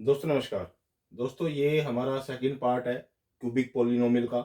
दोस्तों नमस्कार। दोस्तों ये हमारा सेकंड पार्ट है क्यूबिक पॉलिनोमियल का।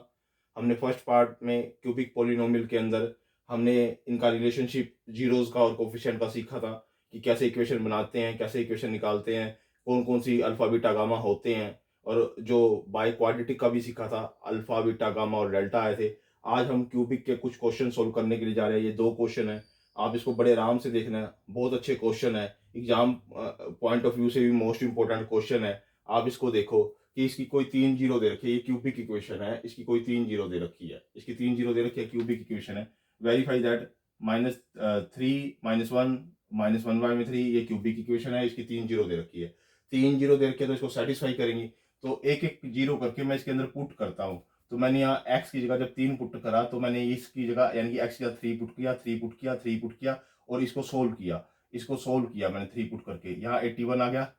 हमने फर्स्ट पार्ट में क्यूबिक पॉलिनोमियल के अंदर हमने इनका रिलेशनशिप जीरोस का और कोफिशिएंट का सीखा था कि कैसे इक्वेशन बनाते हैं, कैसे इक्वेशन निकालते हैं, कौन-कौन सी अल्फा, बीटा, गामा होते हैं और जो बाय क्वाड्रेटिक का भी सीखा था, अल्फा, बीटा, गामा और डेल्टा आए थे। आज हम क्यूबिक के कुछ क्वेश्चन सॉल्व करने के लिए जा रहे हैं। ये 2 क्वेश्चन हैं। आप इसको बड़े आराम से देखना। बहुत अच्छे क्वेश्चन है। एग्जाम पॉइंट ऑफ व्यू से भी मोस्ट इंपॉर्टेंट क्वेश्चन है। आप इसको देखो कि इसकी कोई 3 जीरो दे रखी है। ये क्यूबिक इक्वेशन है, इसकी कोई 3 जीरो दे रखी है। इसकी 3 जीरो दे रखी है, क्यूबिक इक्वेशन है। वेरीफाई दैट -3 -1 -1 बाय में 3 ये क्यूबिक इक्वेशन है, इसकी 3 जीरो दे रखी है। 3 जीरो दे रखी है तो इसको सेटिस्फाई करेंगी। तो एक एक जीरो करके मैं इसके अंदर पुट करता हूँ। तो मैंने यहाँ x की जगह जब 3 पुट करा तो मैंने इसकी जगह यानी कि x की जगह 3 पुट किया, 3 पुट किया, 3 पुट किया और इसको सोल्व किया। इसको सोल्व किया मैंने 3 पुट करके, यहाँ 81 आ गया।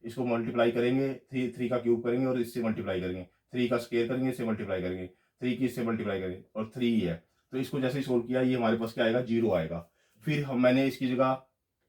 इसको मल्टीप्लाई करेंगे, 3 का क्यूब करेंगे और इससे मल्टीप्लाई करेंगे, 3 का स्क्वायर करेंगे, इससे मल्टीप्लाई करेंगे, 3 की इससे मल्टीप्लाई करेंगे और 3 ही है। तो इसको जैसे ही सोल्व किया ये हमारे पास क्या आएगा, जीरो आएगा। फिर मैंने इसकी जगह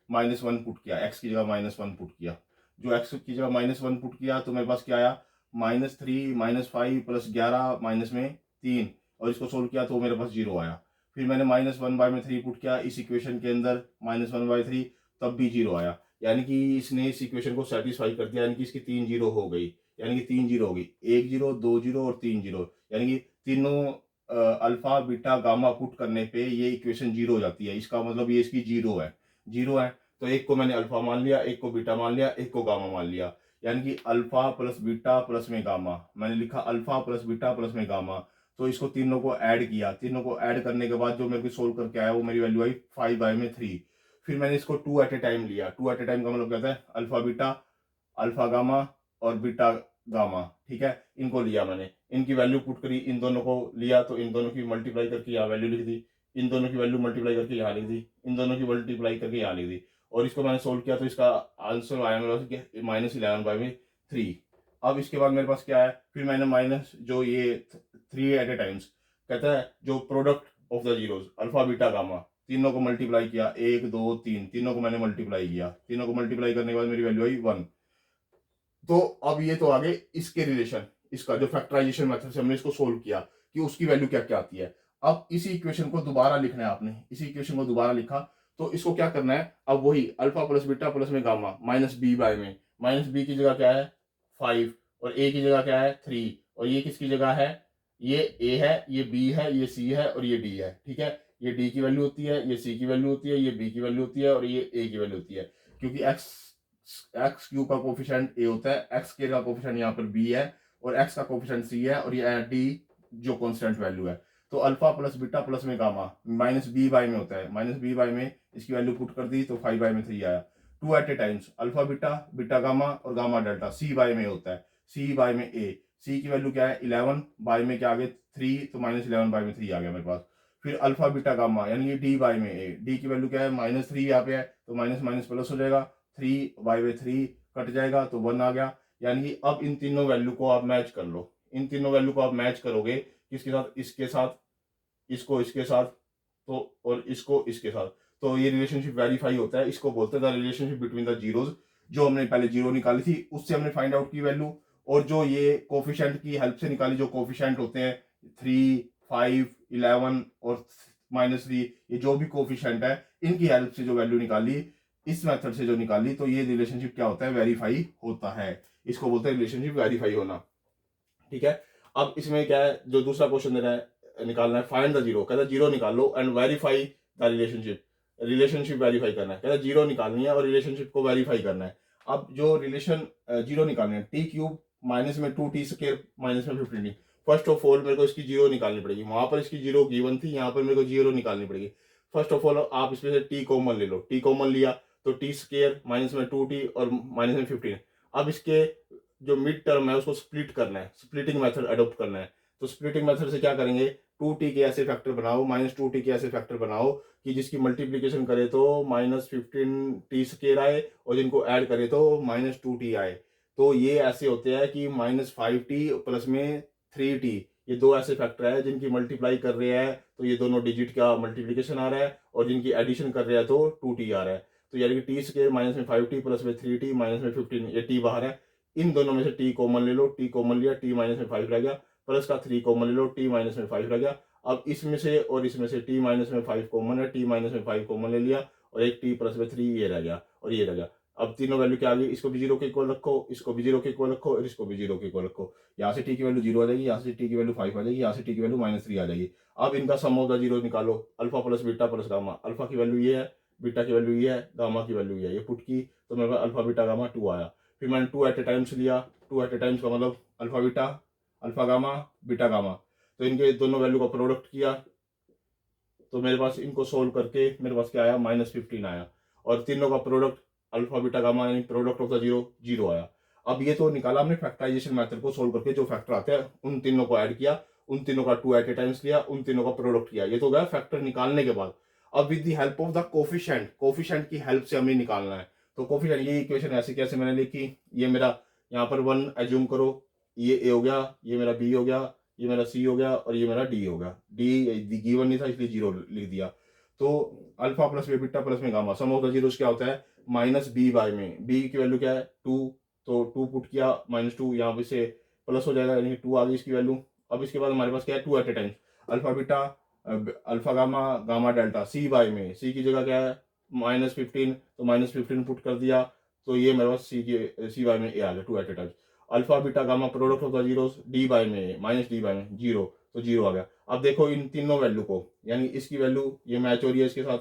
-1 पुट किया, एक्स की जगह -1 पुट किया। जो एक्स की जगह -1 पुट किया तो मेरे पास क्या आया, -3 -5 प्लस 11 माइनस में 3 और इसको सोल्व किया तो मेरे पास जीरो आया। फिर मैंने -1 बाय में 3 पुट किया इस इक्वेशन के अंदर, -1/3 तब भी जीरो आया। यानी कि इसने इस इक्वेशन को सेटिस्फाई कर दिया, यानी कि इसकी 3 जीरो हो गई। यानी कि 3 जीरो हो गई, 1 जीरो, 2 जीरो और 3 जीरो। यानी कि तीनों अल्फा, बीटा, गामा पुट करने पे ये इक्वेशन जीरो हो जाती है। इसका मतलब ये इसकी जीरो है। जीरो है तो एक को मैंने अल्फा मान लिया, एक को बीटा मान लिया, एक को गामा मान लिया। यानी कि अल्फा प्लस बीटा प्लस में गामा, मैंने लिखा अल्फा प्लस बीटा प्लस में गामा। तो इसको तीनों को ऐड किया, तीनों को ऐड करने के बाद जो मेरे को सोल्व करके आया वो मेरी वैल्यू आई 5/3। फिर मैंने इसको 2 एट ए टाइम लिया। 2 एट ए टाइम का मतलब कहता है अल्फा बीटा, अल्फा गामा और बीटा गामा। ठीक है, इनको लिया मैंने, इनकी वैल्यू पुट करी, इन दोनों को लिया तो इन दोनों की मल्टीप्लाई करके यहाँ वैल्यू लिख दी, इन दोनों की वैल्यू मल्टीप्लाई करके यहाँ लिख दी, इन दोनों की मल्टीप्लाई करके यहाँ लिख दी और इसको मैंने सोल्व किया तो इसका आंसर आया मेरे पास -11/3। अब इसके बाद मेरे पास क्या है, फिर मैंने माइनस जो ये 3 एट ए टाइम्स कहता है जो product of the zeros alpha beta gamma, तीनों को मल्टीप्लाई किया, 1 2 3, तीनों को मैंने मल्टीप्लाई किया। तीनों को मल्टीप्लाई करने के बाद मेरी वैल्यू आई 1। तो अब ये तो आगे इसके रिलेशन, इसका जो फैक्टराइजेशन मेथड से हमने इसको सोल्व किया कि उसकी वैल्यू क्या क्या आती है। अब इसी इक्वेशन को दोबारा लिखना है आपने, इसी इक्वेशन को दोबारा लिखा तो इसको क्या करना है, अब वही अल्फा प्लस बीटा प्लस में गामा माइनस बी बाय में, माइनस बी की जगह क्या है 5 और ए की जगह क्या है 3 और ये किसकी जगह है, ये ए है, ये बी है, ये सी है और ये डी है। ठीक है, ये डी की वैल्यू होती है, ये सी की वैल्यू होती है, ये बी की वैल्यू होती है और ये ए की वैल्यू होती है। क्योंकि एक्स एक्स क्यू का कोफिशिएंट ए होता है, एक्स के का कोफिशिएंट यहाँ पर बी है और एक्स का कोफिशिएंट सी है और ये डी जो कांस्टेंट वैल्यू है। तो अल्फा प्लस बीटा प्लस में गामा माइनस बी बाय में होता है, माइनस बी बाय में इसकी वैल्यू पुट कर दी तो 5/3 आया। 2 at a times alpha beta, beta gamma और गामा डेल्टा सी बाय में होता है, सी बाय में ए, सी की वैल्यू क्या है 11 बाय में क्या आ गया 3 तो -11/3 आ गया मेरे पास। फिर अल्फा बीटा गामा यानी कि डी बाय में ए, डी की वैल्यू क्या है -3 यहाँ पे है तो माइनस माइनस प्लस हो जाएगा, 3/3 कट जाएगा तो 1 आ गया। यानी कि अब इन तीनों वैल्यू को आप मैच कर लो, इन तीनों वैल्यू को आप मैच करोगे किसके साथ, इसके साथ, इसको इसके साथ तो और इसको इसके साथ, तो ये रिलेशनशिप वेरीफाई होता है। इसको बोलते हैं the relationship between the zeros. जो हमने पहले जीरो निकाली थी उससे हमने फाइंड आउट की वैल्यू और जो ये कोफिशिएंट की हेल्प से निकाली, जो कोफिशिएंट होते हैं 3 5 11 और -3, ये जो भी कोफिशिएंट है इनकी हेल्प से जो वैल्यू निकाली, इस मेथड से जो निकाली, तो ये रिलेशनशिप क्या होता है, वेरीफाई होता है। इसको बोलते हैं रिलेशनशिप वेरीफाई होना। ठीक है, अब इसमें क्या है, जो दूसरा क्वेश्चन दे रहा है निकालना है फाइंड द जीरो, कहता है जीरो निकालो and verify the relationship, relationship verify करना है, कहता है जीरो निकालनी है और रिलेशनशिप को वेरीफाई करना है। अब जो रिलेशन जीरो निकालनी है, टी क्यूब माइनस में 2t स्क्वायर माइनस में 15t, फर्स्ट ऑफ ऑल मेरे को इसकी जीरो निकालनी पड़ेगी। वहां पर इसकी जीरो गिवन थी, यहाँ पर मेरे को जीरो निकालनी पड़ेगी। फर्स्ट ऑफ ऑल आप इसमें से टी कॉमन ले लो, टी कॉमन लिया तो टी स्क्वायर माइनस में 2t और माइनस में 15। अब इसके जो मिड टर्म है उसको स्प्लिट करना है, स्प्लिटिंग मेथड अडॉप्ट करना है। तो स्प्लिटिंग मेथड से क्या करेंगे, 2t के ऐसे फैक्टर बनाओ, -2t के ऐसे फैक्टर बनाओ कि जिसकी मल्टीप्लीकेशन करे तो -15t स्क्वायर आए और जिनको ऐड करे तो -2t आए। तो ये ऐसे होते हैं कि -5t प्लस में 3t, ये दो ऐसे फैक्टर है जिनकी मल्टीप्लाई कर रहे हैं तो ये दोनों डिजिट का मल्टीप्लीकेशन आ रहा है और जिनकी एडिशन कर रहे हैं तो 2t आ रहा है। तो यानी कि टी स्क्वायर माइनस में 5t प्लस में 3t माइनस में 15, ये t बाहर है, इन दोनों में से t कॉमन ले लो, t कॉमन लिया, t माइनस में 5 रह गया, प्लस का 3 कॉमन ले लो, t माइनस में 5 रह गया। अब इसमें से और इसमें से t माइनस में 5 कॉमन है, t माइनस में 5 कॉमन ले लिया और एक t प्लस में 3 ये रह गया और ये रह गया। अब तीनों वैल्यू क्या आ गई, इसको भी जीरो के इक्वल रखो, इसको भी जीरो के इक्वल रखो और इसको भी जीरो के इक्वल रखो। यहाँ से t की वैल्यू जीरो आ जाएगी, यहाँ से t की वैल्यू 5 आ जाएगी, यहाँ से t की वैल्यू -3 आ जाएगी। अब इनका सम ऑफ द जीरो निकालो, alpha plus beta plus gamma. Alpha की वैल्यू ये है, बीटा की वैल्यू ये है, गामा की वैल्यू ये है। ये पुट की तो मेरे पास अल्फा बीटा गामा 2 आया। फिर मैंने 2 एट ए टाइम्स लिया, 2 एट ए टाइम्स का मतलब alpha beta, alpha gamma, beta gamma. तो इनके दोनों वैल्यू का प्रोडक्ट किया तो मेरे पास इनको सोल्व करके मेरे पास क्या आया, -15 आया। और तीनों का प्रोडक्ट अल्फा बीटा गामा यानी product of the zero zero आया। अब ये तो निकाला हमने फैक्टराइजेशन मेथड को सोल्व करके, जो फैक्टर आते हैं उन तीनों को ऐड किया, उन तीनों का 2 एट ए टाइम्स लिया, उन तीनों का प्रोडक्ट किया। ये तो गया फैक्टर निकालने के बाद। अब with the help of the coefficient, coefficient की हेल्प से हमें निकालना है। तो कोफिशिएंट, ये इक्वेशन ऐसे कैसे मैंने लिखी, ये मेरा यहाँ पर 1 एज्यूम करो, ये ए हो गया, ये मेरा बी हो गया, ये मेरा सी हो गया और ये मेरा डी हो गया। डी गिवन नहीं था इसलिए जीरो लिख दिया। तो अल्फा प्लस में बीटा प्लस में gamma, sum of the zeros क्या होता है, -b/, में बी की वैल्यू क्या है 2, तो 2 पुट किया, -2 यहाँ पे से प्लस हो जाएगा यानी कि 2 आ गई इसकी वैल्यू। अब इसके बाद हमारे पास क्या है 2 at a time, alpha beta alpha gamma gamma delta, c/में, सी की जगह क्या है -15, तो -15 पुट कर दिया तो ये मेरे पास c/में ए आ गया 2 at a time. Alpha beta gamma product of the zeros, d/में -d/में जीरो, तो जीरो आ गया। अब देखो इन तीनों वैल्यू को, यानी इसकी वैल्यू ये मैच हो रही है इसके साथ,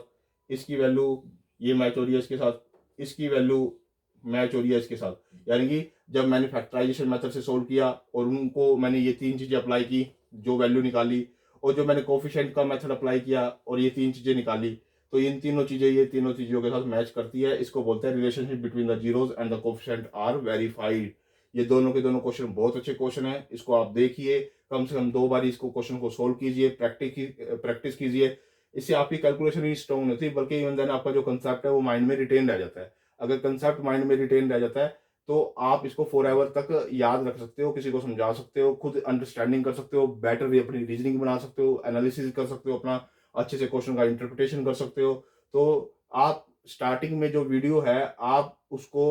इसकी वैल्यू ये मैच हो रही है इसके साथ, इसकी वैल्यू मैच हो रही है इसके साथ। यानी कि जब मैंने फैक्टराइजेशन मेथड से सोल्व किया और उनको मैंने ये तीन चीजें अप्लाई की, जो वैल्यू निकाली, और जो मैंने कोफिशिएंट का मेथड अप्लाई किया और ये तीन चीजें निकाली, तो इन तीनों चीजें ये तीनों चीजों के साथ मैच करती है। इसको बोलते हैं relationship between the zeros and the coefficient are verified. ये दोनों के दोनों क्वेश्चन बहुत अच्छे क्वेश्चन है, इसको आप देखिए, कम से कम 2 बार इसको क्वेश्चन को सोल्व कीजिए, प्रैक्टिस कीजिए। इससे आपकी कैलकुलेशन ही स्ट्रॉन्ग नहीं होती, बल्कि इवन देन आपका जो कंसेप्ट है वो माइंड में रिटेन रह जाता है। अगर कंसेप्ट माइंड में रिटेन रह जाता है तो आप इसको फॉर एवर तक याद रख सकते हो, किसी को समझा सकते हो, खुद अंडरस्टैंडिंग कर सकते हो, बेटर भी अपनी रीजनिंग बना सकते हो, एनालिसिस कर सकते हो, अपना अच्छे से क्वेश्चन का इंटरप्रिटेशन कर सकते हो। तो आप स्टार्टिंग में जो वीडियो है आप उसको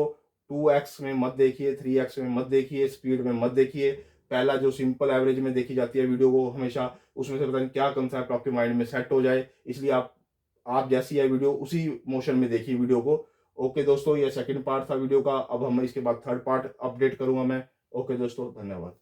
2x में मत देखिए, 3x में मत देखिए, स्पीड में मत देखिए। पहला जो सिंपल एवरेज में देखी जाती है वीडियो को हमेशा, उसमें से पता नहीं क्या कंसेप्ट आपके माइंड में सेट हो जाए, इसलिए आप जैसी है वीडियो उसी मोशन में देखिए वीडियो को। ओके दोस्तों, ये सेकंड पार्ट था वीडियो का, अब हम इसके बाद थर्ड पार्ट अपडेट करूंगा मैं। ओके दोस्तों, धन्यवाद।